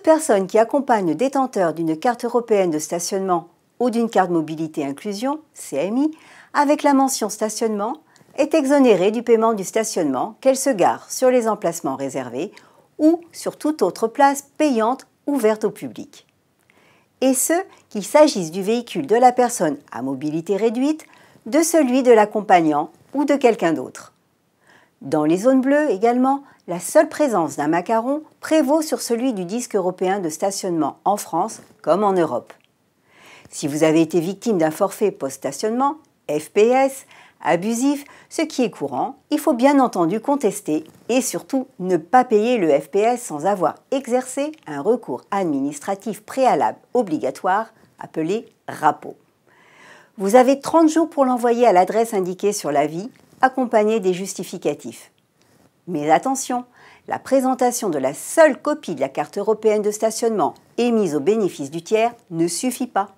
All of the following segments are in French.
personne qui accompagne le détenteur d'une carte européenne de stationnement ou d'une carte mobilité inclusion, CMI, avec la mention stationnement, est exonérée du paiement du stationnement qu'elle se gare sur les emplacements réservés ou sur toute autre place payante ouverte au public. Et ce, qu'il s'agisse du véhicule de la personne à mobilité réduite, de celui de l'accompagnant ou de quelqu'un d'autre. Dans les zones bleues également, la seule présence d'un macaron prévaut sur celui du disque européen de stationnement en France comme en Europe. Si vous avez été victime d'un forfait post-stationnement, FPS, abusif, ce qui est courant, il faut bien entendu contester et surtout ne pas payer le FPS sans avoir exercé un recours administratif préalable obligatoire appelé RAPO. Vous avez 30 jours pour l'envoyer à l'adresse indiquée sur l'avis, accompagné des justificatifs. Mais attention, la présentation de la seule copie de la carte européenne de stationnement émise au bénéfice du tiers ne suffit pas.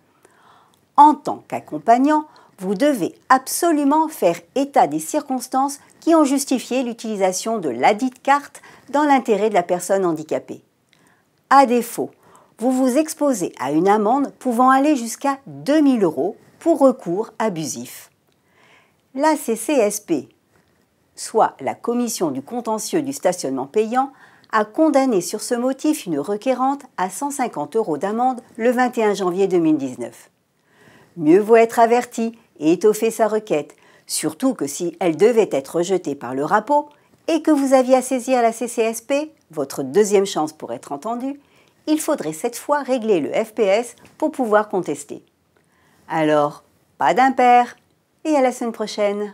En tant qu'accompagnant, vous devez absolument faire état des circonstances qui ont justifié l'utilisation de ladite carte dans l'intérêt de la personne handicapée. À défaut, vous vous exposez à une amende pouvant aller jusqu'à 2 000 € pour recours abusif. La CCSP, soit la Commission du contentieux du stationnement payant, a condamné sur ce motif une requérante à 150 € d'amende le 21 janvier 2019. Mieux vaut être averti et étoffer sa requête, surtout que si elle devait être rejetée par le RAPO et que vous aviez à saisir la CCSP, votre deuxième chance pour être entendu, il faudrait cette fois régler le FPS pour pouvoir contester. Alors, pas d'impair et à la semaine prochaine.